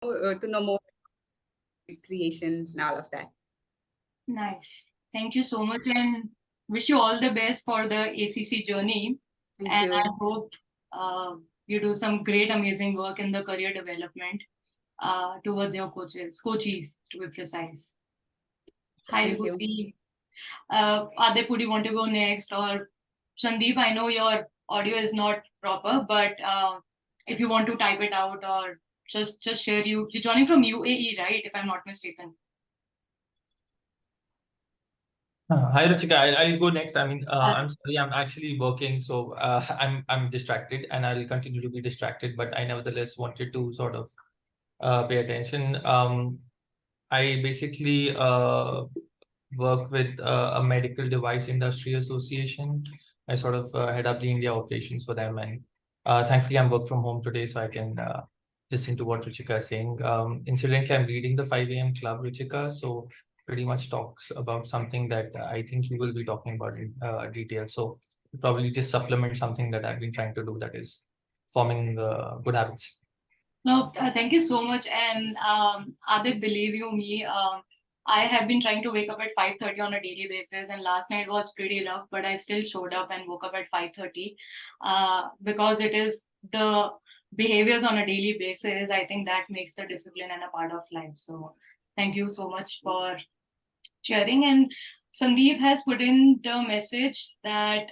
to know more creations and all of that. Nice. Thank you so much, and wish you all the best for the ACC journey. Thank you. I hope you do some great, amazing work in the career development towards your coaches to be precise. Hi, Thank you. Bhuti. Adip, would you want to go next? Or Sandeep, I know your audio is not proper, but if you want to type it out or just share you're joining from UAE, right? If I'm not mistaken. Hi Ruchika, I'll go next. I mean, I'm sorry, I'm actually working, so I'm distracted, and I'll continue to be distracted. But I nevertheless wanted to sort of pay attention. I basically work with a medical device industry association. I sort of head up the India operations for them, and thankfully I'm work from home today, so I can listen to what Ruchika is saying. Incidentally, I'm leading the 5 a.m. club, Ruchika, so pretty much talks about something that I think you will be talking about in detail. So probably just supplement something that I've been trying to do, that is forming good habits. No, thank you so much. And Adip, believe you me, I have been trying to wake up at 5:30 on a daily basis, and last night was pretty rough, but I still showed up and woke up at 5:30 because it is the behaviors on a daily basis. I think that makes the discipline and a part of life. So thank you so much for sharing. And Sandeep has put in the message that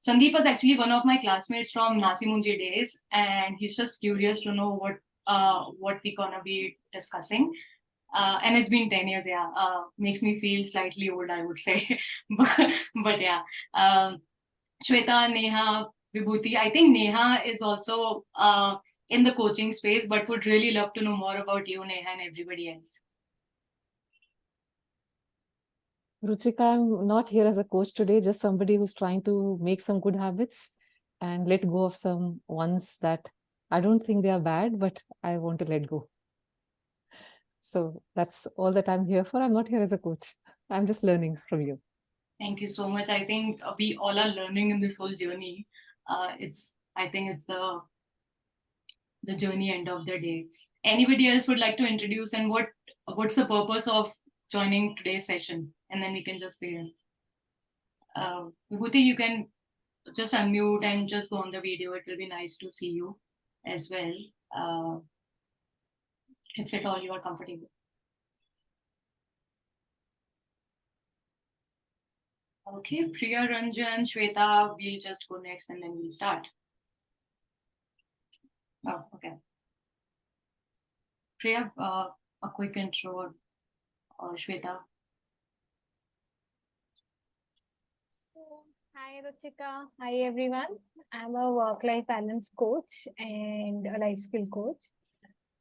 Sandeep was actually one of my classmates from Nasimunji days, and he's just curious to know what we're gonna be discussing. And it's been 10 years, yeah. Makes me feel slightly old, I would say. but yeah. Shweta, Neha, Vibhuti. I think Neha is also in the coaching space, but would really love to know more about you, Neha, and everybody else. Ruchika, I'm not here as a coach today, just somebody who's trying to make some good habits and let go of some ones that I don't think they are bad, but I want to let go. So that's all that I'm here for. I'm not here as a coach. I'm just learning from you. Thank you so much. I think we all are learning in this whole journey. I think it's the journey end of the day. Anybody else would like to introduce, and what's the purpose of joining today's session? And then we can just begin. Vibhuti, you can just unmute and just go on the video. It will be nice to see you as well, if at all you are comfortable. Okay, Priya, Ranjan, Shweta, we'll just go next and then we'll start. Oh, okay. Priya, a quick intro, or Shweta. Hi Ruchika, hi everyone. I'm a work-life balance coach and a life skill coach.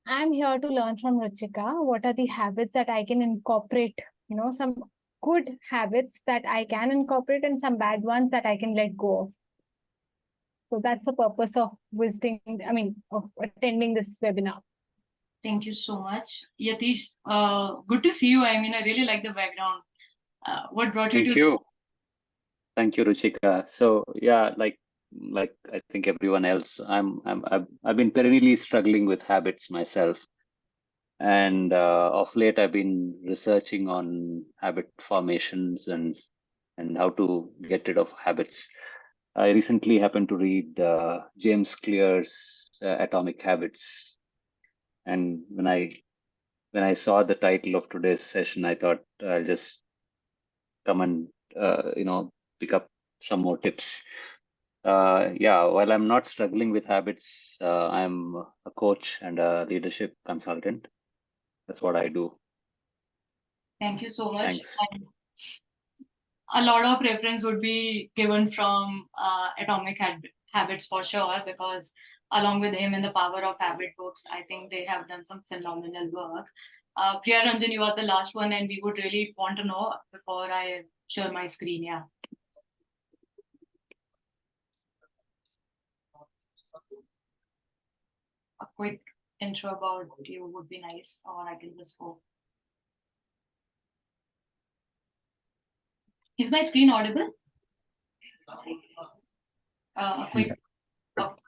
I'm here to learn from Ruchika what are the habits that I can incorporate, some good habits that I can incorporate and some bad ones that I can let go of. So that's the purpose of of attending this webinar. Thank you so much. Yatish, good to see you. I mean, I really like the background. What brought you to... Thank you. Thank you, Ruchika. So yeah, like I think everyone else, I've been perennially struggling with habits myself, and of late I've been researching on habit formations and how to get rid of habits. I recently happened to read James Clear's Atomic Habits, and when I saw the title of today's session, I thought I'll just come and pick up some more tips. Yeah, while I'm not struggling with habits, I'm a coach and a leadership consultant. That's what I do. Thank you so much. Thanks. A lot of reference would be given from Atomic Habits for sure, because along with him in the Power of Habit books, I think they have done some phenomenal work. Priya Ranjan, you are the last one, and we would really want to know before I share my screen. Yeah. A quick intro about you would be nice, or I can just go. Is my screen audible? A quick.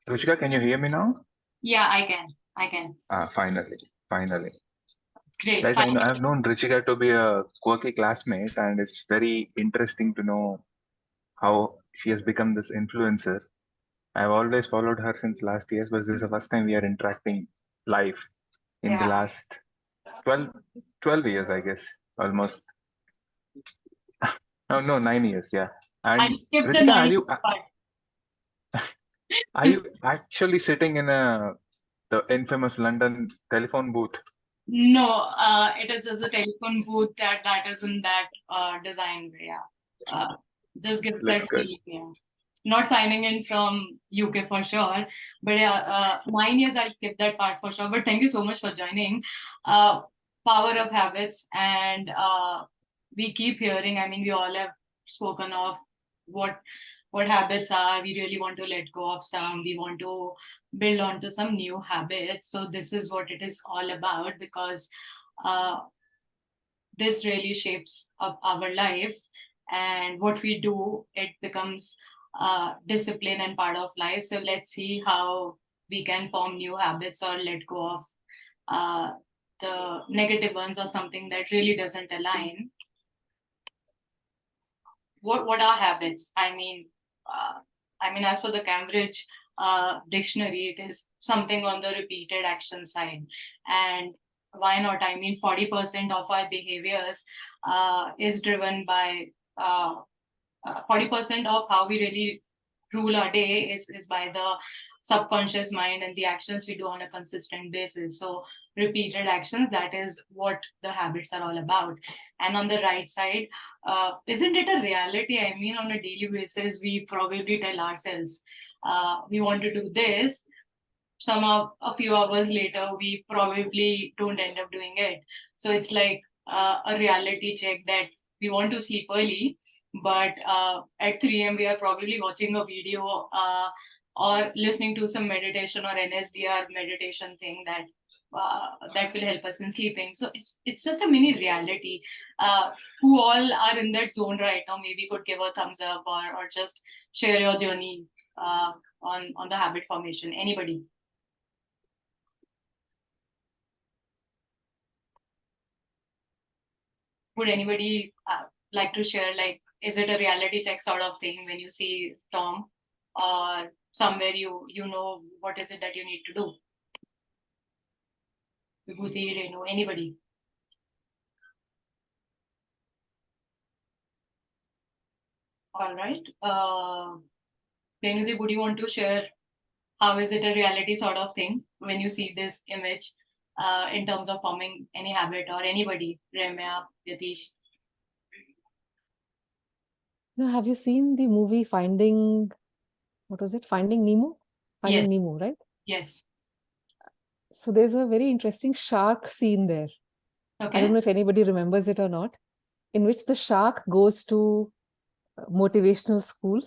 Ruchika, can you hear me now? Yeah, I can. I can. Finally. Great. Guys, Fine. I've known Ruchika to be a quirky classmate, and it's very interesting to know how she has become this influencer. I've always followed her since last year, but this is the first time we are interacting live in the Yeah. last 12 years, I guess, almost. No, 9 years, yeah. I And skipped the Ruchika, 9 part. are you actually sitting in the infamous London telephone booth? No, it is just a telephone booth that is in that design. Yeah. Just gives Looks that good. feel. Yeah. Not signing in from UK for sure, but yeah, 9 years I'll skip that part for sure. But thank you so much for joining. Power of habits, and we keep hearing. I mean, we all have spoken of what habits are. We really want to let go of some. We want to build onto some new habits. So this is what it is all about, because this really shapes up our lives, and what we do, it becomes discipline and part of life. So let's see how we can form new habits or let go of the negative ones or something that really doesn't align. What are habits? I mean, as per the Cambridge dictionary, it is something on the repeated action side. And why not? I mean, 40% of our behaviors is driven by 40% of how we really rule our day is by the subconscious mind and the actions we do on a consistent basis. So repeated actions, that is what the habits are all about. And on the right side, isn't it a reality? I mean, on a daily basis, we probably tell ourselves we want to do this. A few hours later, we probably don't end up doing it. So it's like a reality check that we want to sleep early, but at 3 a.m. we are probably watching a video or listening to some meditation or NSDR meditation thing that will help us in sleeping. So it's just a mini reality. Who all are in that zone right now? Maybe could give a thumbs up or just share your journey on the habit formation. Anybody? Would anybody like to share, like, is it a reality check sort of thing when you see Tom, or somewhere you know what is it that you need to do? Vibhuti, Renu, anybody? All right. Renuji, would you want to share how is it a reality sort of thing when you see this image in terms of forming any habit, or anybody? Ramya, Yatish? Now, have you seen the movie Finding, what was it? Finding Nemo? Yes. Finding Nemo, right? Yes. So there's a very interesting shark scene there. I Okay. don't know if anybody remembers it or not, in which the shark goes to motivational school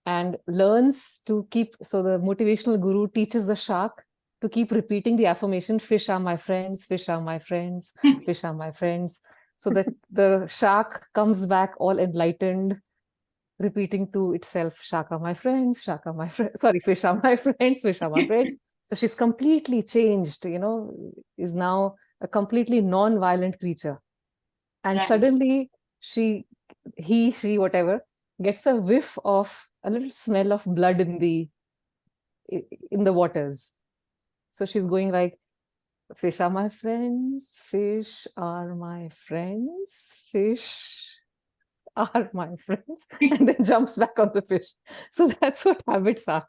and learns to keep, so the motivational guru teaches the shark to keep repeating the affirmation, fish are my friends, fish are my friends, fish are my friends. So that the shark comes back all enlightened, repeating to itself, shark are my friends, shark are my friends, sorry, fish are my friends, fish are my friends. So she's completely changed, is now a completely non-violent creature. And Right. suddenly she, whatever, gets a whiff of a little smell of blood in the waters. So she's going like, fish are my friends, fish are my friends, fish are my friends, and then jumps back on the fish. So that's what habits are.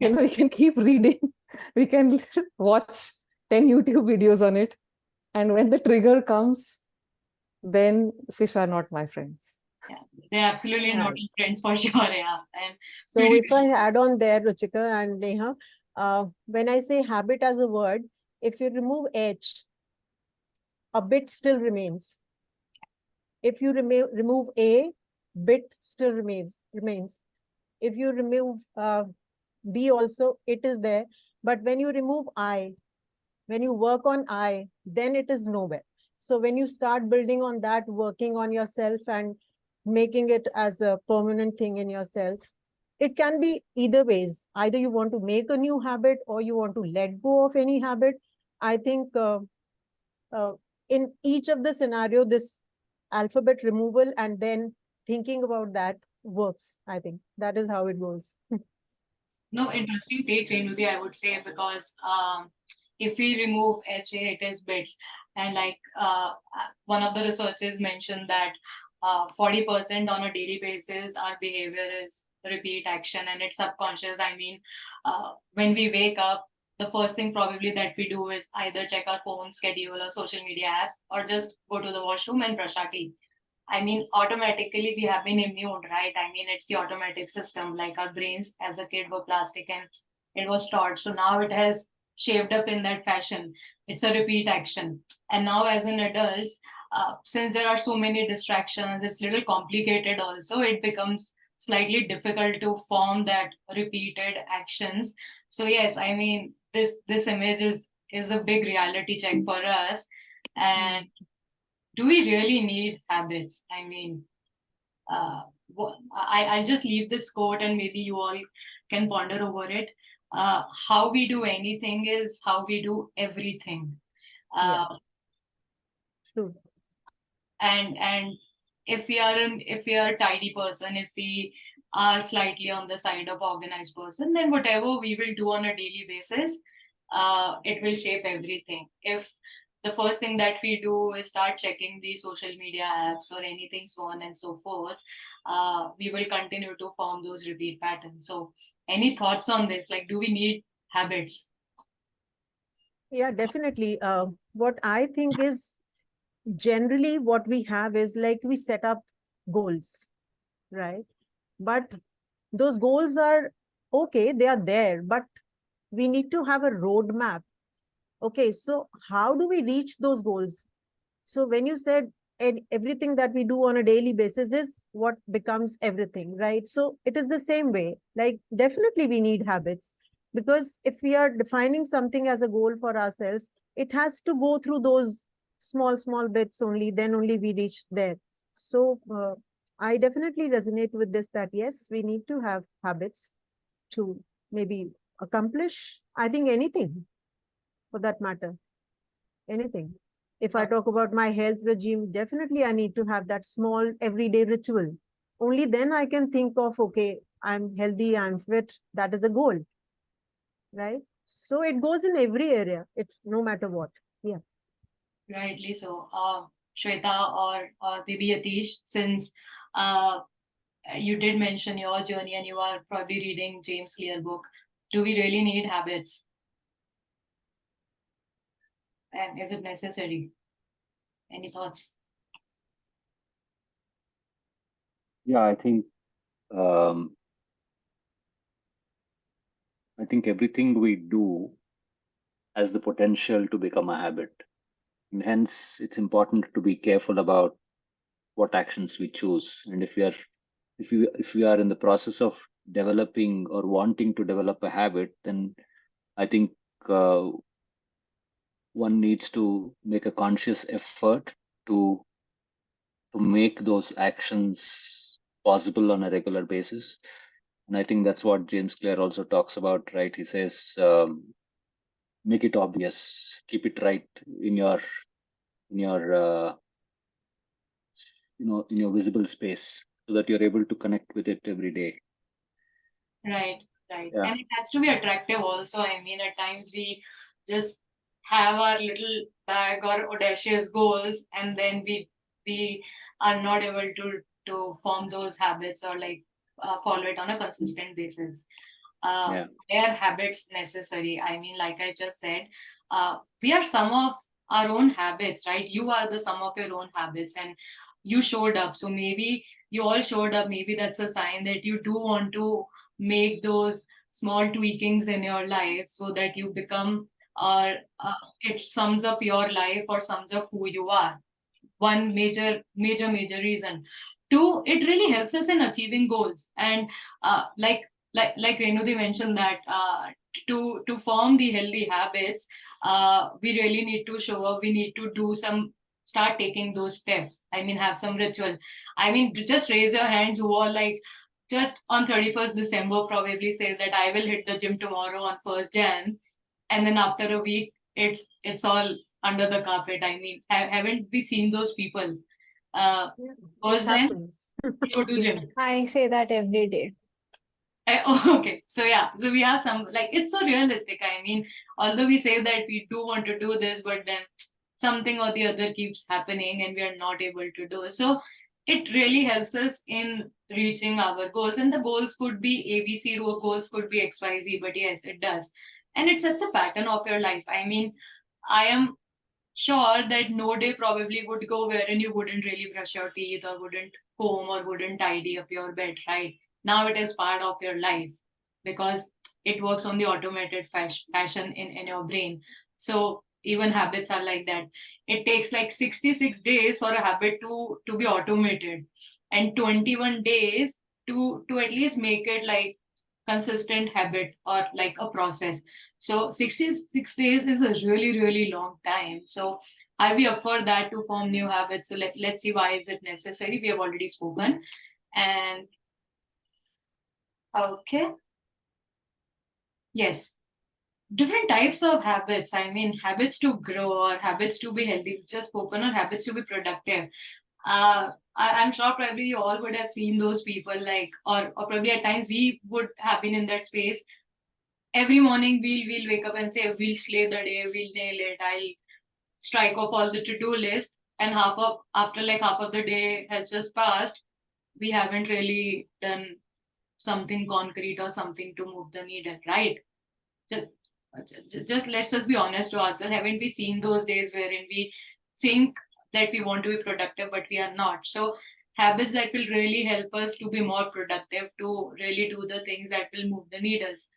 We can keep reading, we can watch 10 YouTube videos on it, and when the trigger comes, then fish are not my friends. Yeah, they're absolutely not Yes. friends for sure. Yeah. And So if I add on there, Ruchika and Neha, when I say habit as a word, if you remove H, a bit still remains. If you remove A, bit still remains. If you remove B also, it is there. But when you remove I, when you work on I, then it is nowhere. So when you start building on that, working on yourself and making it as a permanent thing in yourself, it can be either ways. Either you want to make a new habit or you want to let go of any habit. I think in each of the scenario, this alphabet removal and then thinking about that works. I think that is how it goes. No, interesting take, Renuti, I would say, because if we remove HA, it is bits. And like one of the researchers mentioned that 40% on a daily basis, our behavior is repeat action and it's subconscious. I mean, when we wake up, the first thing probably that we do is either check our phone schedule or social media apps or just go to the washroom and brush our teeth. I mean, automatically we have been immune, right? I mean, it's the automatic system. Like our brains as a kid were plastic and it was taught. So now it has shaped up in that fashion. It's a repeat action. And now as an adult, since there are so many distractions, it's a little complicated also. It becomes slightly difficult to form that repeated actions. So yes, I mean, this image is a big reality check for us. And do we really need habits? I mean, I'll just leave this quote and maybe you all can ponder over it. How we do anything is how we do everything. True. And if we are a tidy person, if we are slightly on the side of organized person, then whatever we will do on a daily basis, it will shape everything. If the first thing that we do is start checking the social media apps or anything, so on and so forth, we will continue to form those repeat patterns. So any thoughts on this? Like, do we need habits? Yeah, definitely. What I think is generally what we have is like we set up goals, right? But those goals are okay, they are there, but we need to have a roadmap. Okay, so how do we reach those goals? So when you said everything that we do on a daily basis is what becomes everything, right? So it is the same way. Like definitely we need habits, because if we are defining something as a goal for ourselves, it has to go through those small bits only, then only we reach there. So I definitely resonate with this, that yes, we need to have habits to maybe accomplish, I think, anything for that matter, anything. If I talk about my health regime, definitely I need to have that small everyday ritual. Only then I can think of, okay, I'm healthy, I'm fit, that is a goal, right? So it goes in every area. It's no matter what. Yeah. Rightly so. Shweta or maybe Yatish, since you did mention your journey and you are probably reading James Clear book, do we really need habits? And is it necessary? Any thoughts? Yeah, I think everything we do has the potential to become a habit. And hence, it's important to be careful about what actions we choose. And if we are in the process of developing or wanting to develop a habit, then I think one needs to make a conscious effort to make those actions possible on a regular basis. And I think that's what James Clear also talks about, right? He says, make it obvious, keep it right in your in your visible space, so that you're able to connect with it every day. Right. Yeah. And it has to be attractive also. I mean, at times we just have our little bag or audacious goals, and then we are not able to form those habits or like follow it on a consistent basis. Yeah. They are habits necessary. I mean, like I just said, we are some of our own habits, right? You are the sum of your own habits, and you showed up. So maybe you all showed up. Maybe that's a sign that you do want to make those small tweakings in your life so that you become, it sums up your life or sums up who you are. One major reason. Two, it really helps us in achieving goals. And like Renudi mentioned that to form the healthy habits, we really need to show up. We need to start taking those steps. I mean, have some ritual. I mean, just raise your hands who are like just on 31st December probably say that I will hit the gym tomorrow on 1st Jan, and then after a week it's all under the carpet. I mean, haven't we seen those people? It 1st Jan, happens. go to gym. I say that every day. Okay, so yeah, so we have some, like, it's so realistic. I mean, although we say that we do want to do this, but then something or the other keeps happening and we are not able to do. So it really helps us in reaching our goals. And the goals could be ABC, goals could be XYZ, but yes, it does. And it sets a pattern of your life. I mean, I am sure that no day probably would go wherein you wouldn't really brush your teeth or wouldn't comb or wouldn't tidy up your bed, right? Now it is part of your life because it works on the automated fashion in your brain. So even habits are like that. It takes like 66 days for a habit to be automated and 21 days to at least make it like consistent habit or like a process. So 66 days is a really, really long time. So are we up for that to form new habits? So let's see, why is it necessary? We have already spoken. And okay. Yes. Different types of habits. I mean, habits to grow or habits to be healthy, we just spoken, or habits to be productive. I'm sure probably you all would have seen those people, like, or probably at times we would have been in that space. Every morning we'll wake up and say we'll slay the day, we'll nail it, I'll strike off all the to-do list, and after like half of the day has just passed, we haven't really done something concrete or something to move the needle, right? Just let's just be honest to ourselves. Haven't we seen those days wherein we think that we want to be productive but we are not? So habits that will really help us to be more productive, to really do the things that will move the needles,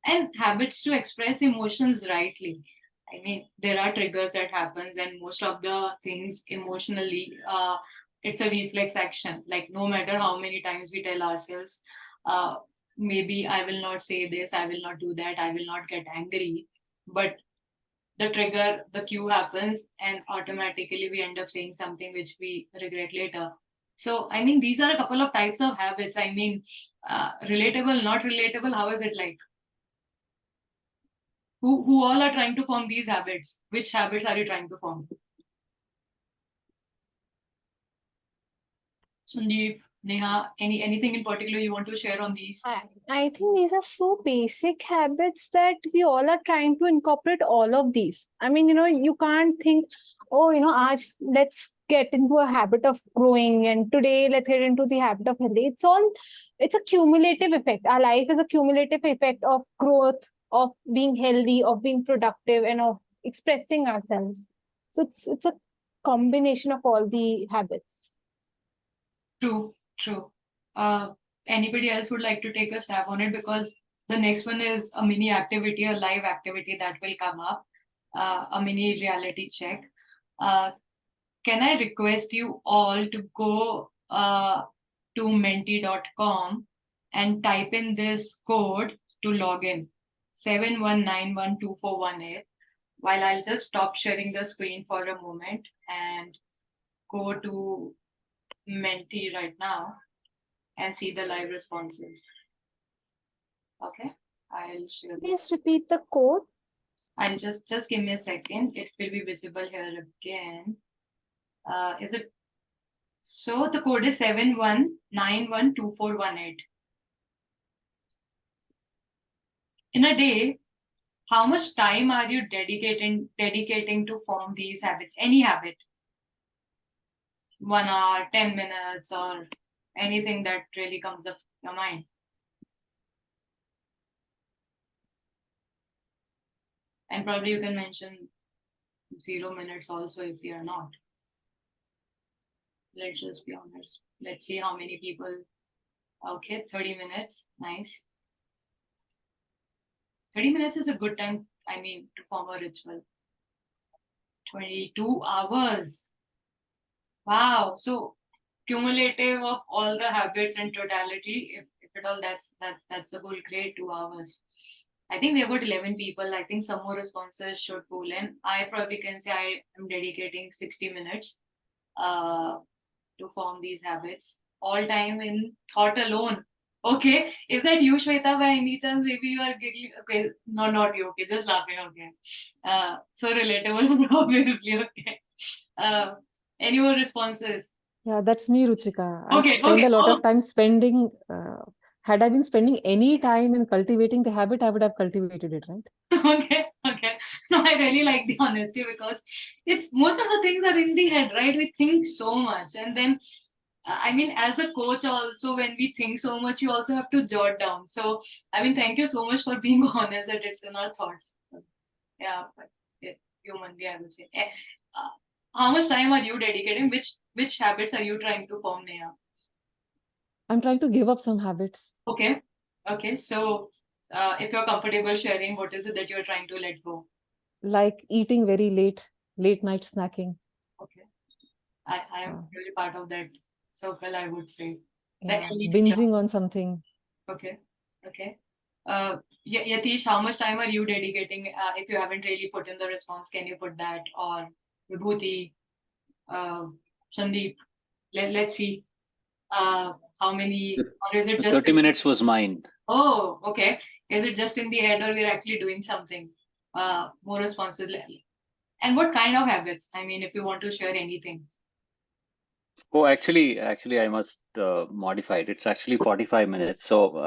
and habits to express emotions rightly. I mean, there are triggers that happens, and most of the things emotionally, it's a reflex action. Like no matter how many times we tell ourselves, maybe I will not say this, I will not do that, I will not get angry, but the trigger, the cue happens, and automatically we end up saying something which we regret later. So, I mean, these are a couple of types of habits. I mean, relatable, not relatable, how is it like? Who all are trying to form these habits? Which habits are you trying to form? Sandeep, Neha, anything in particular you want to share on these? I think these are so basic habits that we all are trying to incorporate all of these. I mean, you can't think, oh, let's get into a habit of growing, and today let's get into the habit of healthy. It's a cumulative effect. Our life is a cumulative effect of growth, of being healthy, of being productive, and of expressing ourselves. So it's a combination of all the habits. True. Anybody else would like to take a stab on it? Because the next one is a mini activity, a live activity that will come up, a mini reality check. Can I request you all to go to menti.com and type in this code to log in, 71912418, while I'll just stop sharing the screen for a moment and go to Menti right now and see the live responses. Okay, I'll share this. Please repeat the code. I'll just give me a second. It will be visible here again. Is it? So the code is 71912418. In a day, how much time are you dedicating to form these habits? Any habit? 1 hour, 10 minutes, or anything that really comes up your mind. And probably you can mention 0 minutes also if you are not. Let's just be honest. Let's see how many people. Okay, 30 minutes. Nice. 30 minutes is a good time, I mean, to form a ritual. 22 hours. Wow. So cumulative of all the habits in totality, if at all, that's a good grade, 2 hours. I think we have got 11 people. I think some more responses should pull in. I probably can say I am dedicating 60 minutes to form these habits. All time in thought alone Okay, is that you, Shweta, by any chance? Maybe you are giggling. Okay, no, not you. Okay, just laughing. Okay, so relatable, probably. Okay. Any more responses? Yeah, that's me, Ruchika. I Okay, spend okay. a lot Oh, of time spending. Had I been spending any time in cultivating the habit, I would have cultivated it, right? okay, okay. No, I really like the honesty because it's most of the things are in the head, right? We think so much, and then I mean, as a coach, also when we think so much, you also have to jot down. So, I mean, thank you so much for being honest that it's in our thoughts. Yeah, but humanly, I would say. Uh, how much time are you dedicating? Which habits are you trying to form, Neha? I'm trying to give up some habits. Okay, okay. So, if you're comfortable sharing, what is it that you're trying to let go? Like eating very late night snacking. Okay, I am really part of that circle, I would say. The Yeah, elite binging club. on something. Okay, okay. Yatish, how much time are you dedicating? If you haven't really put in the response, can you put that? Or Vibhuti, uh, Sandeep, let's see. How many, or is it The just 30 minutes was mine. Oh, okay. Is it just in the head or we're actually doing something? More responsive. And what kind of habits? I mean, if you want to share anything. Oh, actually, I must modify it. It's actually 45 minutes. So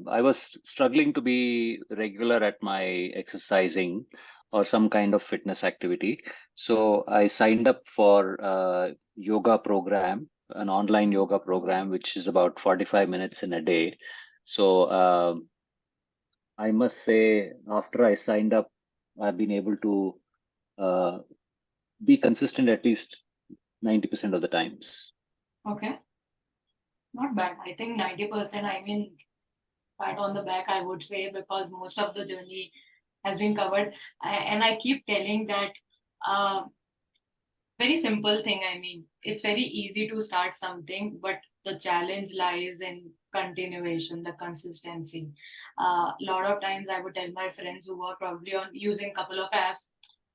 I was struggling to be regular at my exercising or some kind of fitness activity. So I signed up for a yoga program, an online yoga program, which is about 45 minutes in a day. So I must say, after I signed up, I've been able to uh, be consistent at least 90% of the times. Okay. Not bad. I think 90%, I mean, pat on the back, I would say, because most of the journey has been covered. And I keep telling that uh, very simple thing. I mean, it's very easy to start something, but the challenge lies in continuation, the consistency. A lot of times I would tell my friends who are probably on using a couple of apps,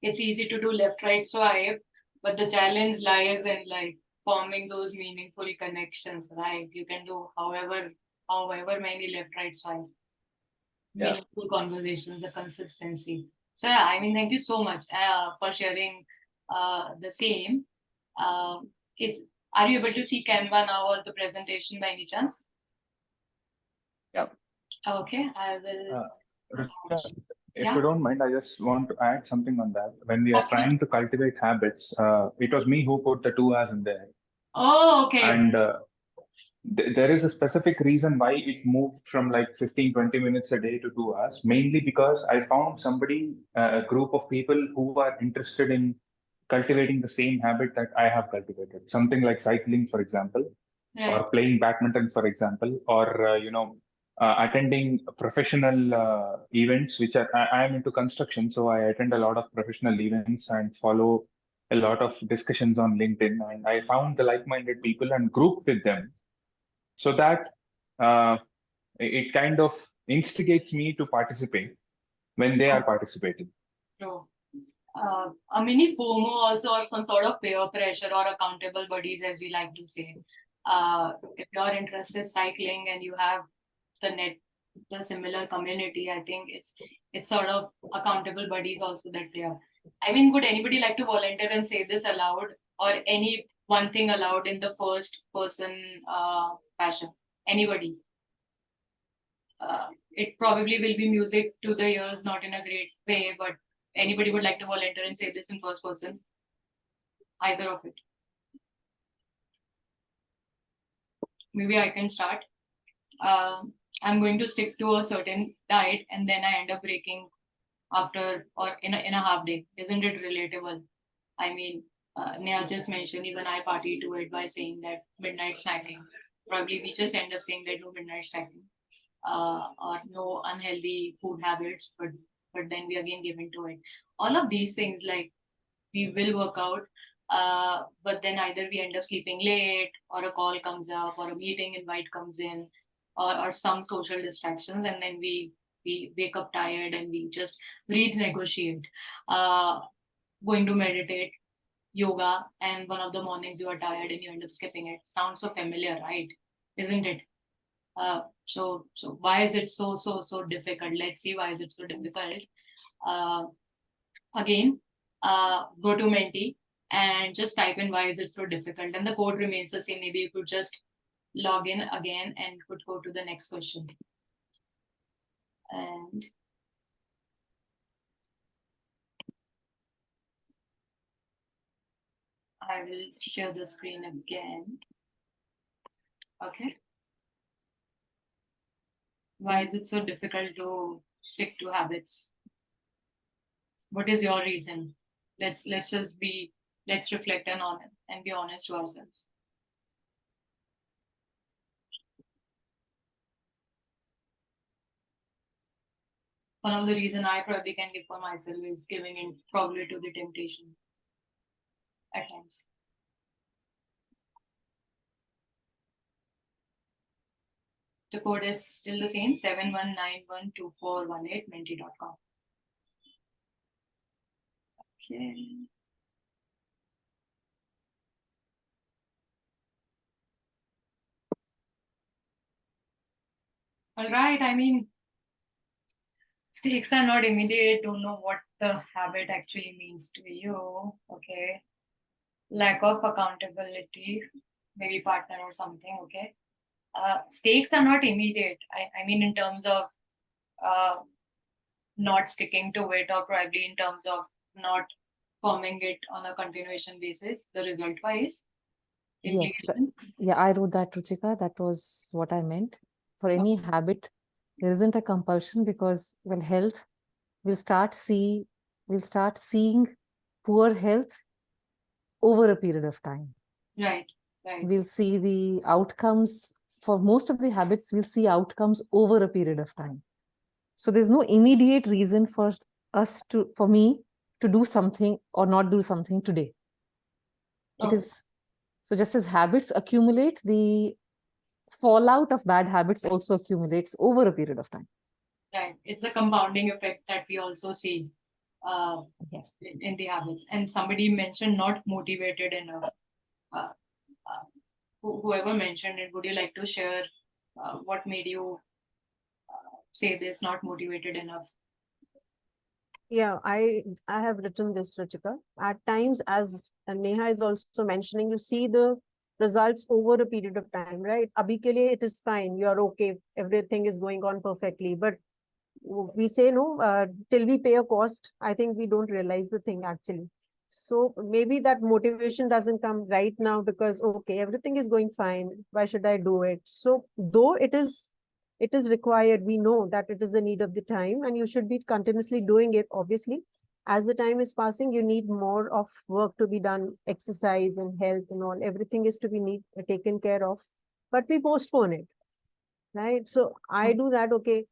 it's easy to do left, right, swipe, but the challenge lies in like forming those meaningful connections, right? You can do however many left, right swipes, Yeah. meaningful conversations, the consistency. So yeah, I mean, thank you so much for sharing the same. Is Are you able to see Canva now or the presentation by any chance? Yeah. Okay, I will. Ruchika, if Yeah. you don't mind, I just want to add something on that. When we are Absolutely. trying to cultivate habits, it was me who put the 2 hours in there. Oh, okay. And there is a specific reason why it moved from like 15-20 minutes a day to 2 hours, mainly because I found somebody, a group of people who are interested in cultivating the same habit that I have cultivated. Something like cycling, for example, Right. or playing badminton, for example, or attending professional events, which I am into construction, so I attend a lot of professional events and follow a lot of discussions on LinkedIn. And I found the like-minded people and grouped with them, so that uh, it kind of instigates me to participate when they are participating. True. A mini FOMO also, or some sort of peer pressure or accountable buddies, as we like to say. If your interest is cycling and you have the similar community, I think it's sort of accountable buddies also that they are. I mean, would anybody like to volunteer and say this aloud, or any one thing aloud in the first person fashion? Anybody? It probably will be music to the ears, not in a great way, but anybody would like to volunteer and say this in first person? Either of it. Maybe I can start. I'm going to stick to a certain diet and then I end up breaking after or in a half day. Isn't it relatable? I mean, Neha just mentioned even I party to it by saying that midnight snacking. Probably we just end up saying that no midnight snacking or no unhealthy food habits, but then we again give into it. All of these things, like we will work out, but then either we end up sleeping late, or a call comes up, or a meeting invite comes in, or some social distractions, and then we wake up tired and we just renegotiate. Uh, Going to meditate, yoga, and one of the mornings you are tired and you end up skipping it. Sounds so familiar, right? Isn't it? So why is it so difficult? Let's see why is it so difficult. Again, go to Menti and just type in why is it so difficult, and the code remains the same. Maybe you could just log in again and could go to the next question. And I will share the screen again. Okay. Why is it so difficult to stick to habits? What is your reason? Let's reflect and be honest to ourselves. One of the reasons I probably can give for myself is giving in probably to the temptation at times. The code is still the same, 71912418 menti.com. Okay. All right. I mean, stakes are not immediate. Don't know what the habit actually means to you. Okay. Lack of accountability, maybe partner or something. Okay. Stakes are not immediate. I mean, in terms of not sticking to it, or probably in terms of not forming it on a continuation basis, the result wise. Yes. Yeah, I wrote that, Ruchika. That was what I meant. For any habit, there isn't a compulsion, because, well, health, we'll start seeing poor health over a period of time. Right. We'll see the outcomes. For most of the habits, we'll see outcomes over a period of time. So there's no immediate reason for me to do something or not do something today. It is, so just as habits accumulate, the fallout of bad habits also accumulates over a period of time. Right. It's a compounding effect that we also see yes, in the habits. And somebody mentioned not motivated enough. Whoever mentioned it, would you like to share what made you say this, not motivated enough? Yeah, I have written this, Ruchika. At times, as Neha is also mentioning, you see the results over a period of time, right? Abhi ke liye it is fine. You're okay. Everything is going on perfectly. But we say no, till we pay a cost, I think we don't realize the thing actually. So maybe that motivation doesn't come right now because, okay, everything is going fine. Why should I do it? So though it is required, we know that it is the need of the time and you should be continuously doing it. Obviously, as the time is passing, you need more of work to be done, exercise and health and all, everything is to be taken care of, but we postpone it, right? So I do that. Okay,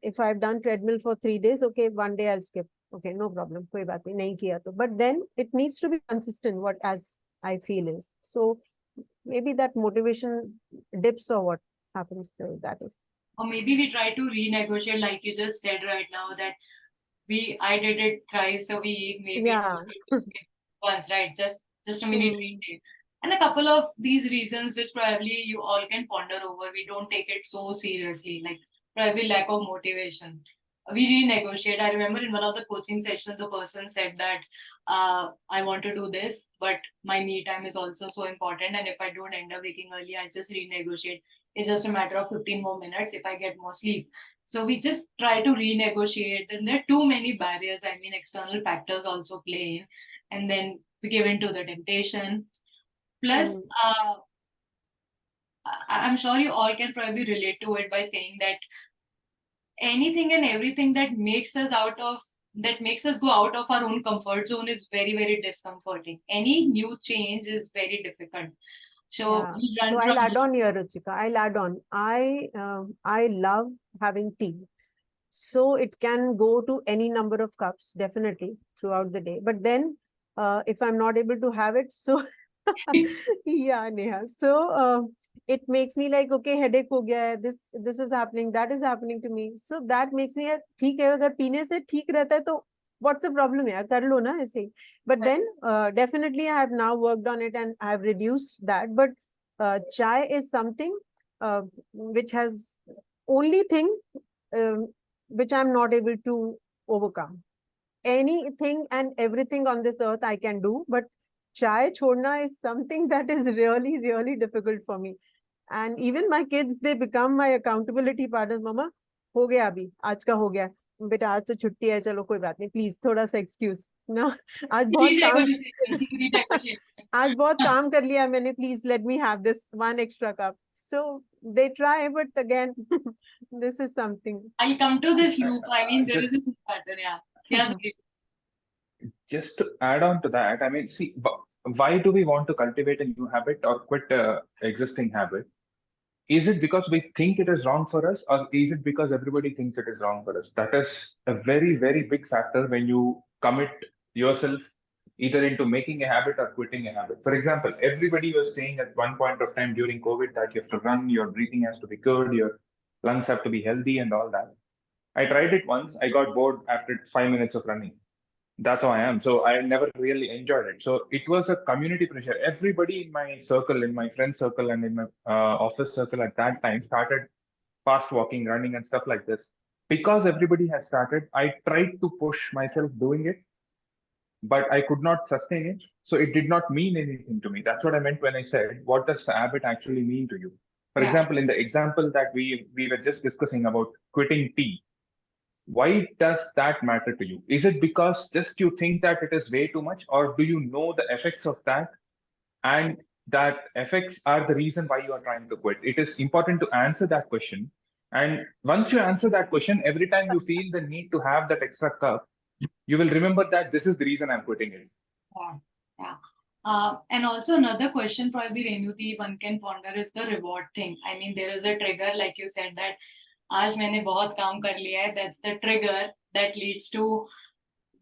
if I've done treadmill for 3 days, okay, one day I'll skip. Okay, no problem. Koi baat nahi kiya to. But then it needs to be consistent, what as I feel is. So maybe that motivation dips or what happens. So that is. Or maybe we try to renegotiate, like you just said right now, that I did it thrice a week, maybe Yeah. skip once, right? Just a minute retake. And a couple of these reasons which probably you all can ponder over. We don't take it so seriously, like probably lack of motivation. We renegotiate. I remember in one of the coaching sessions, the person said that I want to do this, but my me time is also so important. And if I don't end up waking early, I just renegotiate. It's just a matter of 15 more minutes if I get more sleep. So we just try to renegotiate, and there are too many barriers. I mean, external factors also play in, and then we give in to the temptation. Plus, I'm sure you all can probably relate to it by saying that anything and everything that makes us go out of our own comfort zone is very, very discomforting. Any new change is very difficult. So, yeah. So I'll add on here, Ruchika. I'll add on. I love having tea. So it can go to any number of cups, definitely, throughout the day. But then if I'm not able to have it, so yeah, Neha. So it makes me like, okay, headache ho gaya hai, this is happening, that is happening to me. So that makes me, theek hai, agar peene se theek rehta hai, to what's the problem? Yaar, kar lo na aise. But then definitely I have now worked on it and I have reduced that. But chai is something which has only thing which I'm not able to overcome. Anything and everything on this earth I can do, but chai chhodna is something that is really, really difficult for me. And even my kids, they become my accountability partners. Mama, हो गया अभी, आज का हो गया, बेटा आज तो छुट्टी है, चलो कोई बात नहीं, प्लीज थोड़ा सा एक्सक्यूज ना, आज बहुत काम आज बहुत काम कर लिया मैंने, please let me have this one extra cup. So they try, but again, this is something. I'll come to this loop. I mean, there is Just- a pattern, yeah. Yes, Just to add on to that, I mean, see, why do we want to cultivate a new habit or quit existing habit? Is it because we think it is wrong for us, or is it because everybody thinks it is wrong for us? That is a very, very big factor when you commit yourself either into making a habit or quitting a habit. For example, everybody was saying at one point of time during COVID that you have to run, your breathing has to be good, your lungs have to be healthy, and all that. I tried it once. I got bored after 5 minutes of running. That's how I am. So I never really enjoyed it. So it was a community pressure. Everybody in my circle, in my friend circle, and in my office circle at that time started fast walking, running, and stuff like this. Because everybody has started, I tried to push myself doing it, but I could not sustain it. So it did not mean anything to me. That's what I meant when I said, what does the habit actually mean to you? For Yeah. example, in the example that we were just discussing about quitting tea, why does that matter to you? Is it because just you think that it is way too much, or do you know the effects of that, and that effects are the reason why you are trying to quit? It is important to answer that question. And once you answer that question, every time you feel the need to have that extra cup, you will remember that this is the reason I'm quitting it. Yeah. And also another question probably, Renuti, one can ponder is the reward thing. I mean, there is a trigger, like you said, that आज मैंने बहुत काम कर लिया है. That's the trigger that leads to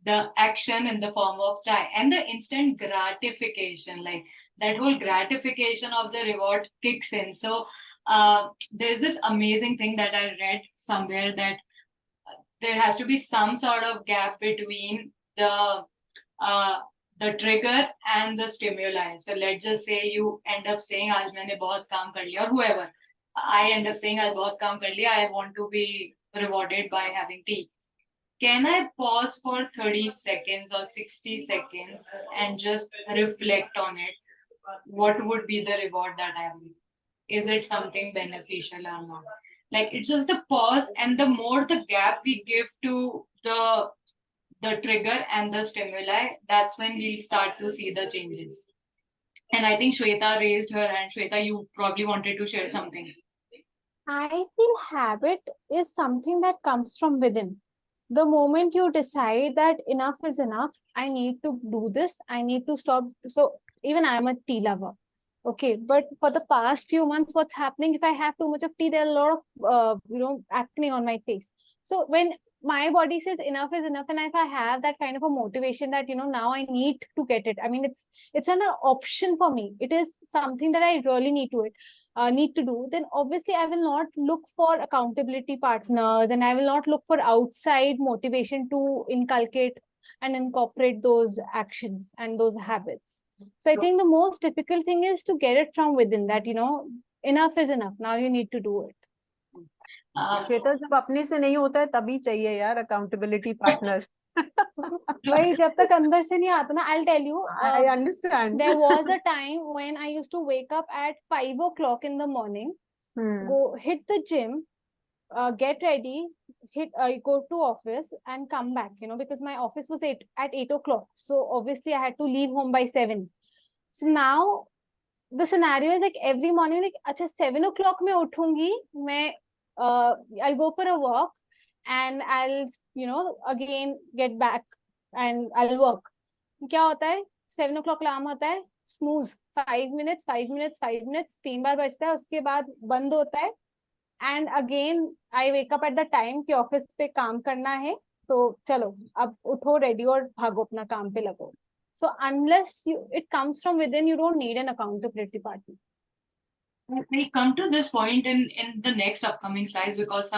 the action in the form of chai and the instant gratification, like that whole gratification of the reward kicks in. So there's this amazing thing that I read somewhere that there has to be some sort of gap between the trigger and the stimuli. So let's just say you end up saying आज मैंने बहुत काम कर लिया, or whoever, I end up saying आज बहुत काम कर लिया, I want to be rewarded by having tea. Can I pause for 30 seconds or 60 seconds and just reflect on it? What would be the reward that I will? Is it something beneficial or not? Like, it's just the pause, and the more the gap we give to the trigger and the stimuli, that's when we'll start to see the changes. And I think Shweta raised her hand. Shweta, you probably wanted to share something. I feel habit is something that comes from within. The moment you decide that enough is enough, I need to do this, I need to stop. So even I'm a tea lover. Okay, but for the past few months, what's happening, if I have too much of tea, there are a lot of acne on my face. So when my body says enough is enough, and if I have that kind of a motivation that now I need to get it, I mean it's an option for me, it is something that I really need to do, then obviously I will not look for accountability partners, and I will not look for outside motivation to inculcate and incorporate those actions and those habits. So I think the most difficult thing is to get it from within, that enough is enough, now you need to do it. Shweta, जब अपने से नहीं होता है तभी चाहिए यार accountability partner. भाई जब तक अंदर से नहीं आता ना, I'll tell you, I understand. there was a time when I used to wake up at 5 o'clock in the morning, go hit the gym, get ready, go to office and come back, because my office was at 8 o'clock. So obviously I had to leave home by 7. So now the scenario is like every morning, like, acha 7 o'clock मैं उठूंगी, मैं I'll go for a walk and I'll again get back and I'll work. क्या होता है 7 o'clock alarm होता है, snooze 5 minutes 5 minutes 5 minutes 3 बार बजता है, उसके बाद बंद होता है, and again I wake up at the time कि ऑफिस पे काम करना है, तो चलो अब उठो रेडी और भागो अपना काम पे लगो. So unless it comes from within, you don't need an accountability partner. We come to this point in the next upcoming slides, because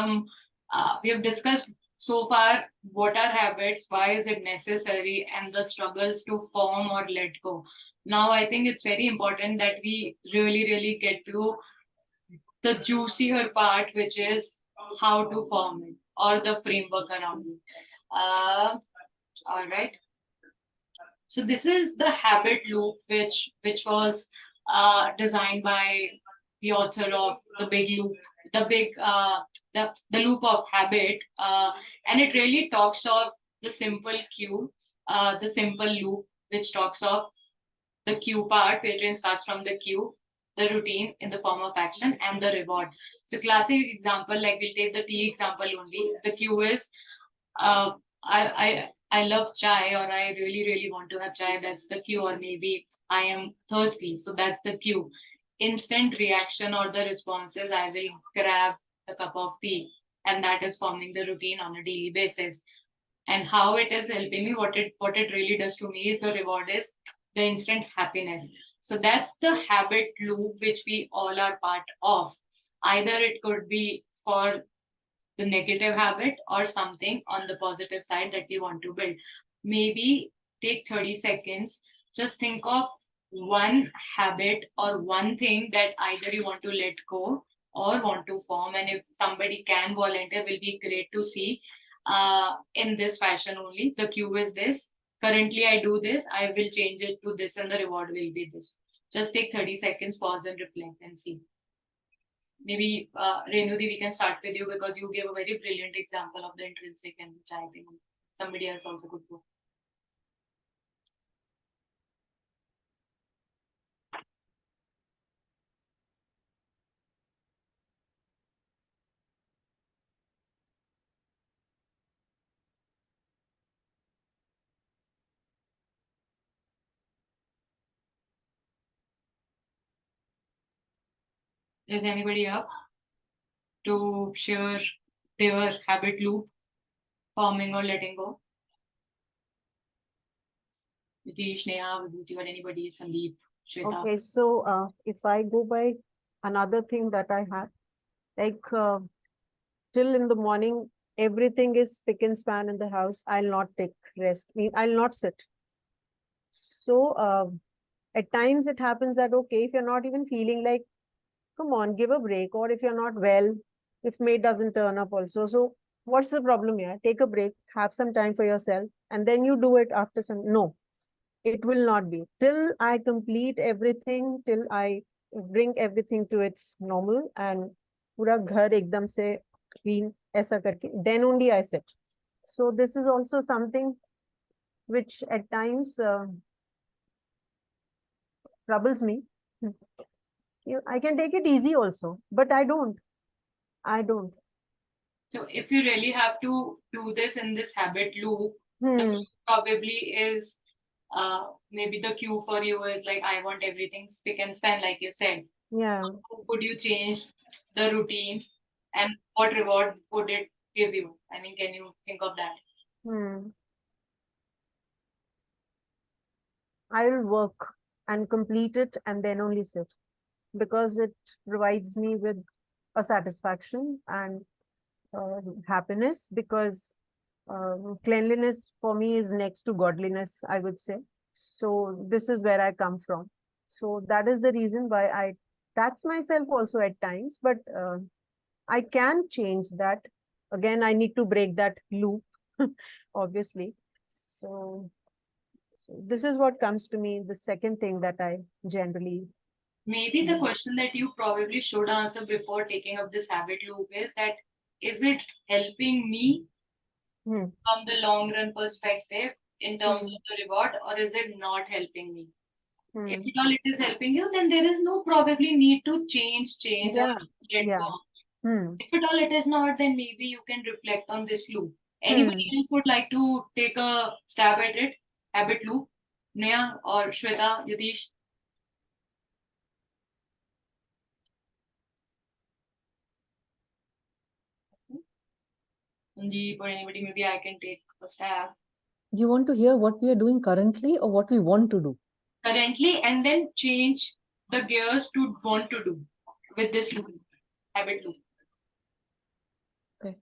we have discussed so far what are habits, why is it necessary, and the struggles to form or let go. Now I think it's very important that we really get to the juicier part, which is how to form it or the framework around it. All right. So this is the habit loop, which was designed by the author of the big loop, the loop of habit, and it really talks of the simple cue, the simple loop, which talks of the cue part, wherein starts from the cue, the routine in the form of action, and the reward. So classic example, like we'll take the tea example only. The cue is, uh, I love chai, or I really want to have chai. That's the cue. Or maybe I am thirsty, so that's the cue. Instant reaction or the responses, I will grab a cup of tea, and that is forming the routine on a daily basis. And how it is helping me, what it really does to me is the reward is the instant happiness. So that's the habit loop which we all are part of. Either it could be for the negative habit or something on the positive side that we want to build. Maybe take 30 seconds, just think of one habit or one thing that either you want to let go or want to form. And if somebody can volunteer, will be great to see in this fashion only. The cue is this. Currently, I do this. I will change it to this, and the reward will be this. Just take 30 seconds, pause, and reflect and see. Maybe Renudi, we can start with you because you gave a very brilliant example of the intrinsic, and which I think somebody else also could do. Is anybody up to share their habit loop, forming or letting go? Nitish, Neha, Vibhuti, or anybody, Sandeep, Shweta. Okay, so if I go by another thing that I had, like till in the morning, everything is spick and span in the house. I'll not take rest. I'll not sit. So at times it happens that, okay, if you're not even feeling like, come on, give a break. Or if you're not well, if maid doesn't turn up also. So what's the problem here? Take a break, have some time for yourself, and then you do it after some. No, it will not be. Till I complete everything, till I bring everything to its normal and पूरा घर एकदम से clean ऐसा करके, then only I sit. So this is also something which at times troubles me. I can take it easy also, but I don't. So if you really have to do this in this habit loop, probably is maybe the cue for you is like, I want everything spick and span, like you said. Yeah. How could you change the routine, and what reward would it give you? I mean, can you think of that? I will work and complete it and then only sit, because it provides me with a satisfaction and happiness, because cleanliness for me is next to godliness, I would say. So this is where I come from. So that is the reason why I tax myself also at times, but I can change that. Again, I need to break that loop, obviously. So this is what comes to me, the second thing that I generally. Maybe the question that you probably should answer before taking up this habit loop is that, is it helping me from the long run perspective in terms of the reward, or is it not helping me? If at all it is helping you, then there is no probably need to change or get go. If at all it is not, then maybe you can reflect on this loop. Anybody else would like to take a stab at it? Habit loop? Neha or Shweta, Yatish? Sandeep or anybody, maybe I can take a stab. You want to hear what we are doing currently or what we want to do? Currently, and then change the gears to want to do with this loop, habit loop. Okay.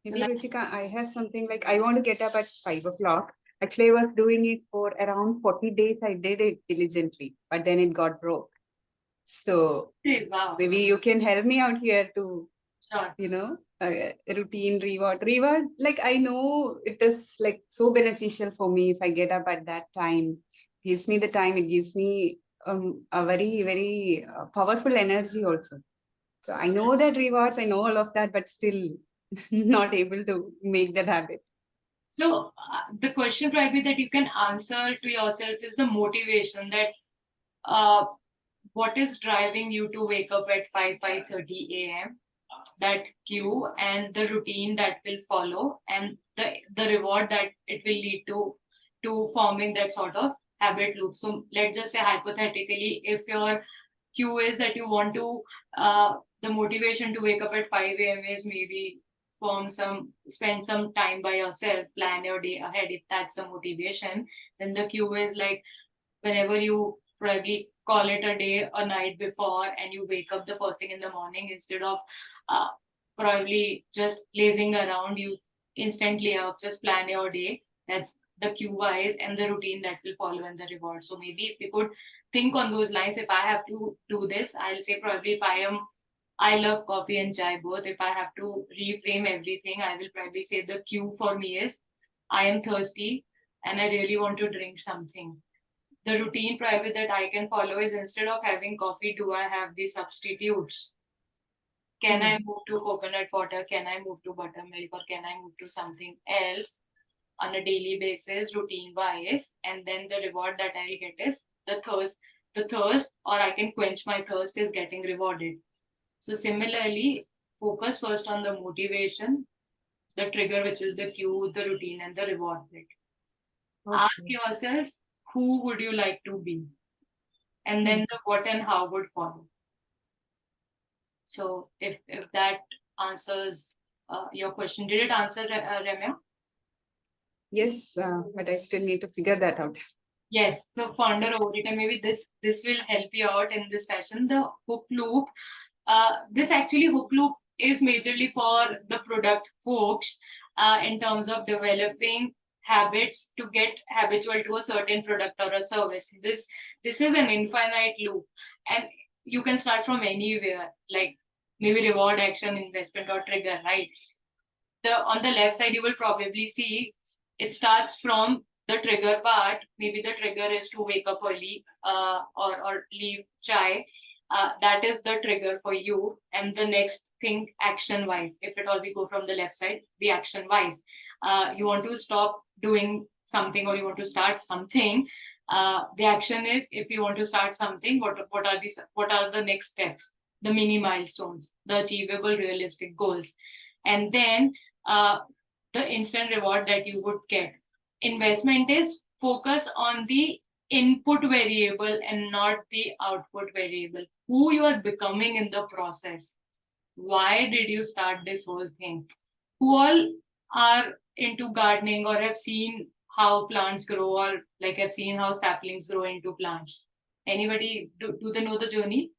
Maybe Ruchika, I have something like I want to get up at 5 o'clock, Actually, I was doing it for around 40 days. I did it diligently, but then it got broke. So Please, wow. maybe you can help me out here to, Sure. routine reward. Like, I know it is like so beneficial for me if I get up at that time. Gives me the time. It gives me a very, very powerful energy also. So I know that rewards, I know all of that, but still not able to make that habit. So the question probably that you can answer to yourself is the motivation that what is driving you to wake up at 5:30 a.m. that cue and the routine that will follow and the reward that it will lead to forming that sort of habit loop. So let's just say hypothetically, if your cue is that you want to the motivation to wake up at 5 a.m. is maybe spend some time by yourself, plan your day ahead. If that's the motivation, then the cue is like whenever you probably call it a day a night before and you wake up the first thing in the morning, instead of probably just lazing around, you instantly up, just plan your day. That's the cue wise and the routine that will follow and the reward. So maybe if we could think on those lines, if I have to do this, I'll say probably if I love coffee and chai both. If I have to reframe everything, I will probably say the cue for me is I am thirsty and I really want to drink something. The routine probably that I can follow is instead of having coffee, do I have the substitutes? Can I move to coconut water? Can I move to buttermilk? Or can I move to something else on a daily basis, routine wise? And then the reward that I'll get is the thirst, or I can quench my thirst is getting rewarded. So similarly, focus first on the motivation, the trigger, which is the cue, the routine, and the reward bit. Ask yourself, who would you like to be? And then the what and how would follow. So if that answers your question, did it answer, Ramya? Yes, but I still need to figure that out. Yes, so ponder over it, and maybe this will help you out in this fashion. The hook loop. This actually hook loop is majorly for the product folks in terms of developing habits to get habitual to a certain product or a service. This is an infinite loop, and you can start from anywhere, like maybe reward, action, investment, or trigger, right? On the left side, you will probably see it starts from the trigger part. Maybe the trigger is to wake up early or leave chai. That is the trigger for you. And the next thing, action wise, if at all we go from the left side, the action wise, you want to stop doing something or you want to start something. The action is, if you want to start something, what are the next steps, the mini milestones, the achievable realistic goals, and then the instant reward that you would get. Investment is focus on the input variable and not the output variable. Who you are becoming in the process. Why did you start this whole thing? Who all are into gardening or have seen how plants grow, or like have seen how saplings grow into plants? Anybody, do they know the journey?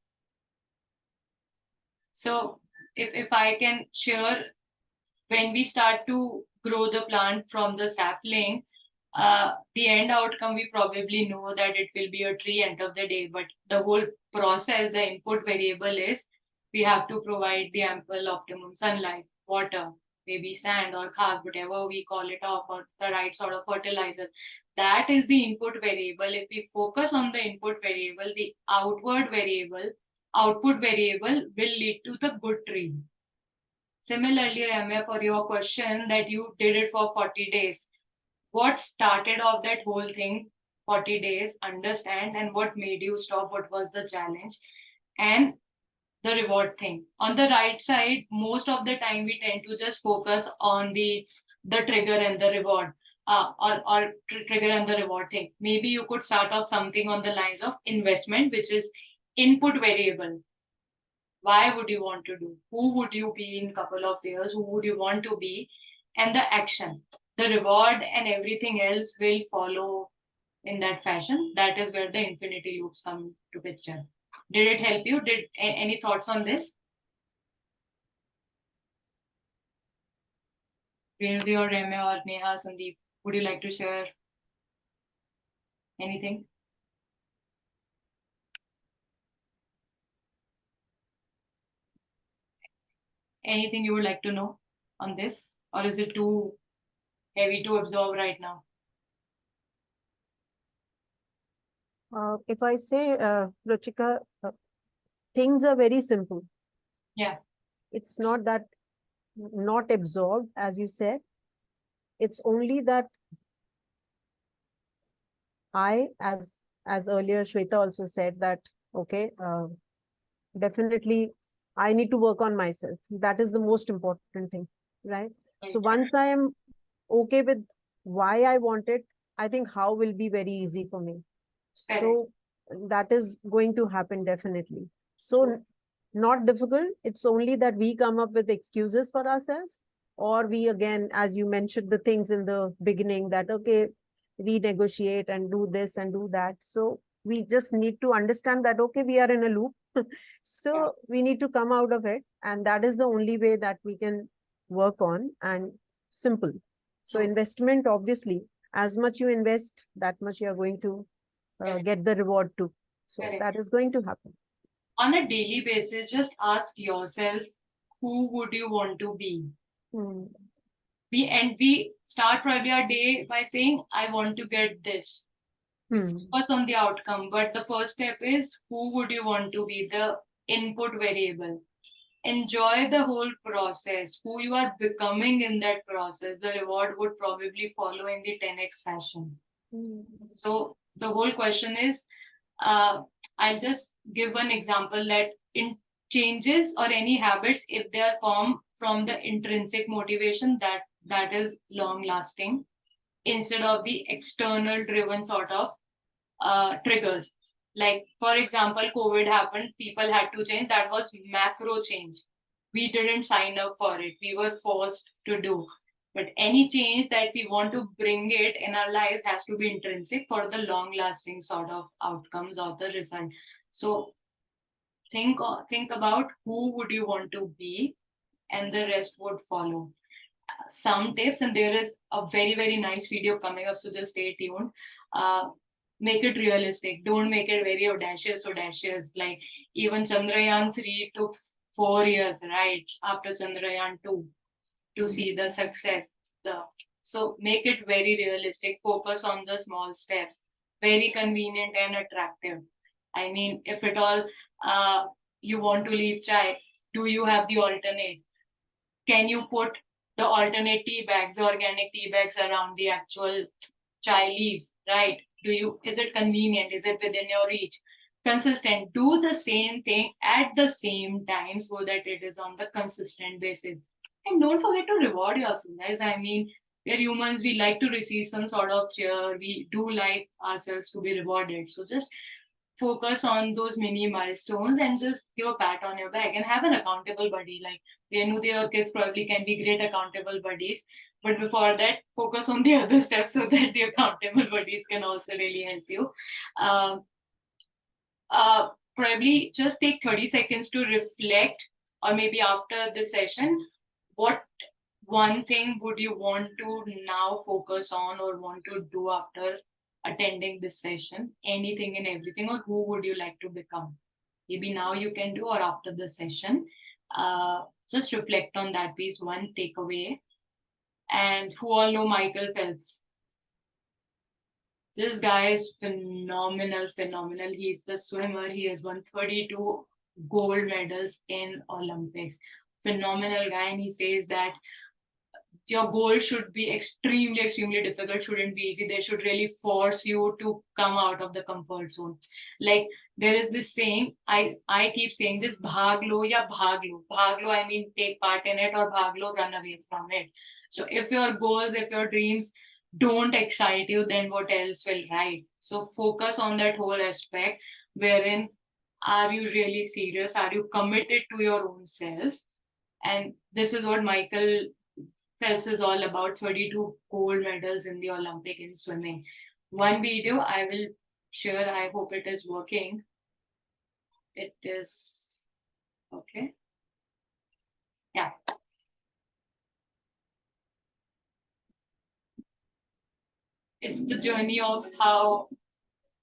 So if I can share, when we start to grow the plant from the sapling, the end outcome, we probably know that it will be a tree end of the day, but the whole process, the input variable is we have to provide the ample optimum sunlight, water, maybe sand or khad, whatever we call it, or the right sort of fertilizer. That is the input variable. If we focus on the input variable, the output variable will lead to the good tree. Similarly, Ramya, for your question that you did it for 40 days, what started off that whole thing, 40 days, understand, and what made you stop, what was the challenge, and the reward thing. On the right side, most of the time we tend to just focus on the trigger and the reward, or trigger and the reward thing. Maybe you could start off something on the lines of investment, which is input variable. Why would you want to do? Who would you be in a couple of years? Who would you want to be? And the action, the reward and everything else will follow in that fashion. That is where the infinity loops come to picture. Did it help you? Any thoughts on this? Renudi or Reme or Neha, Sandeep, would you like to share Anything? Anything you would like to know on this? Or is it too heavy to absorb right now? If I say, Ruchika, things are very simple. Yeah. It's not that not absorbed, as you said. It's only that I, as earlier Shweta also said that, okay, definitely I need to work on myself. That is the most important thing, right? So once I am okay with why I want it, I think how will be very easy for me. So that is going to happen definitely. So not difficult. It's only that we come up with excuses for ourselves, or we again, as you mentioned the things in the beginning, that okay, renegotiate and do this and do that. So we just need to understand that okay, we are in a loop. So we need to come out of it, and that is the only way that we can work on. And simple. So investment, obviously, as much you invest, that much you are going to get the reward too. So that is going to happen. On a daily basis, just ask yourself, who would you want to be? We start probably our day by saying, I want to get this. Focus on the outcome, but the first step is, who would you want to be, the input variable. Enjoy the whole process, who you are becoming in that process. The reward would probably follow in the 10x fashion. So the whole question is, I'll just give one example, that in changes or any habits, if they are formed from the intrinsic motivation, that is long lasting, instead of the external driven sort of triggers. Like, for example, COVID happened, people had to change. That was macro change. We didn't sign up for it. We were forced to do. But any change that we want to bring it in our lives has to be intrinsic for the long lasting sort of outcomes of the result. So think about who would you want to be, and the rest would follow. Some tips, and there is a very, very nice video coming up, so just stay tuned. Make it realistic. Don't make it very audacious. Like, even Chandrayaan 3 took 4 years, right? After Chandrayaan 2 to see the success. So make it very realistic. Focus on the small steps. Very convenient and attractive. I mean, if at all you want to leave chai, do you have the alternate? Can you put the alternate tea bags, organic tea bags around the actual chai leaves, right? Is it convenient? Is it within your reach? Consistent. Do the same thing at the same time so that it is on the consistent basis. And don't forget to reward yourself, guys. I mean, we're humans, we like to receive some sort of cheer. We do like ourselves to be rewarded. So just focus on those mini milestones and just give a pat on your back and have an accountable buddy. Like, your kids probably can be great accountable buddies. But before that, focus on the other steps so that the accountable buddies can also really help you. Probably just take 30 seconds to reflect, or maybe after this session, what one thing would you want to now focus on or want to do after attending this session? Anything and everything, or who would you like to become? Maybe now you can do, or after the session. Just reflect on that piece, one takeaway. And who all know Michael Phelps? This guy is phenomenal. He's the swimmer. He has won 32 gold medals in Olympics. Phenomenal guy. And he says that your goal should be extremely difficult, shouldn't be easy. They should really force you to come out of the comfort zone. Like, there is this saying, I keep saying this, bhag lo ya bhag lo. Bhag lo, I mean take part in it, or bhag lo, run away from it. So if your goals, if your dreams don't excite you, then what else will, right? So focus on that whole aspect, wherein are you really serious? Are you committed to your own self? And this is what Michael Phelps is all about. 32 gold medals in the Olympic in swimming. One video I will share. I hope it is working. It is okay. Yeah. It's the journey of how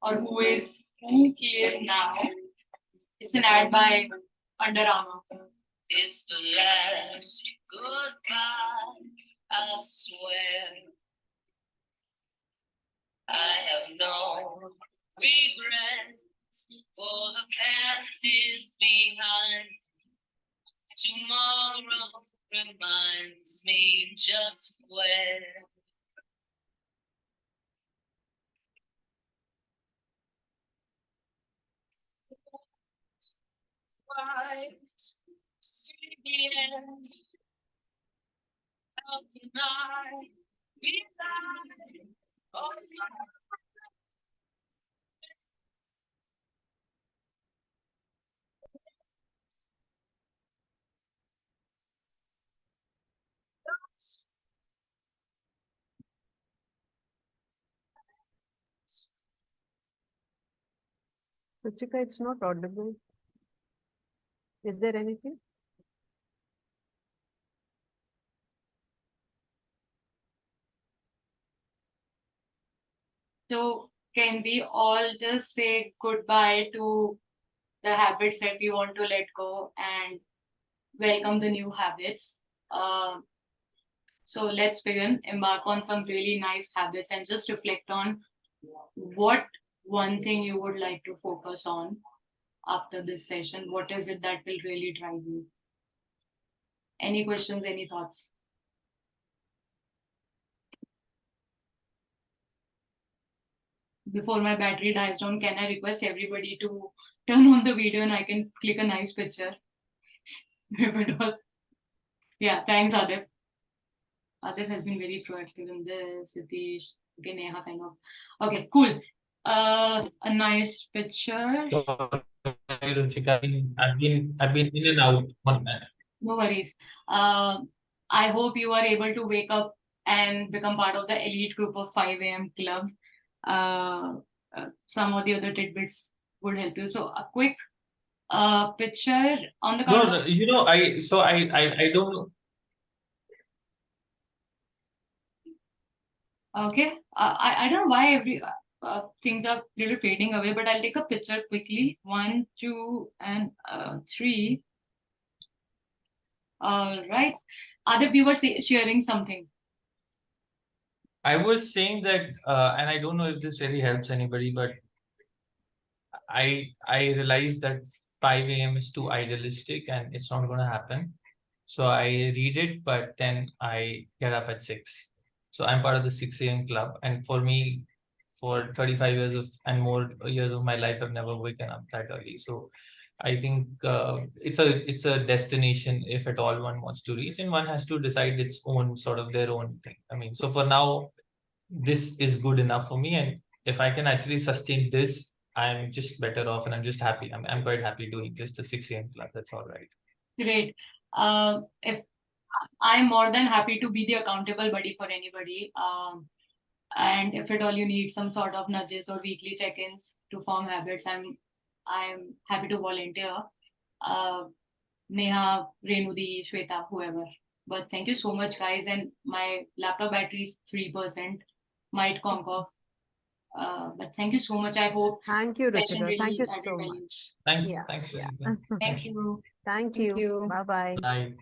or who he is now. It's an ad by Under Armour. It's the last goodbye, I swear. I have no regrets, for the past is behind. Tomorrow reminds me just where. Right, see the end. How can I rely on you? Ruchika, it's not audible. Is there anything? So can we all just say goodbye to the habits that we want to let go and welcome the new habits? So let's begin, embark on some really nice habits and just reflect on what one thing you would like to focus on after this session. What is it that will really drive you? Any questions, any thoughts? Before my battery dies down, can I request everybody to turn on the video and I can click a nice picture? Yeah, thanks, Adib. Adib has been very proactive in this. Sitish, okay, Neha kind of. Okay, cool. A nice picture. Sorry, Ruchika, I've been in and out on that. No worries. I hope you are able to wake up and become part of the elite group of 5 a.m. club. Some of the other tidbits would help you. So a quick picture on the count No, of- you know, I don't know. Okay. I don't know why every things are little fading away, but I'll take a picture quickly. 1, 2, and 3. All right. Other viewers sharing something. I was saying that, and I don't know if this really helps anybody, but I realized that 5 a.m. is too idealistic and it's not going to happen. So I read it, but then I get up at 6. So I'm part of the 6 a.m. club, and for me, for 35 years of and more years of my life, I've never waken up that early. So I think it's a destination, if at all one wants to reach, and one has to decide its own sort of their own thing. I mean, so for now, this is good enough for me, and if I can actually sustain this, I'm just better off, and I'm just happy. I'm quite happy doing just the 6 a.m. club. That's all right. Great. If I'm more than happy to be the accountable buddy for anybody. And if at all you need some sort of nudges or weekly check-ins to form habits, I'm happy to volunteer. Neha, Renudi, Shweta, whoever. But thank you so much, guys. And my laptop battery is 3%. Might conk off. But thank you so much. I hope Thank you, session Ruchika. really Thank you added so value. much. Thanks, Yeah, thanks, yeah. Ruchika. Thank you. Thank Thank you. you. Bye-bye. Bye.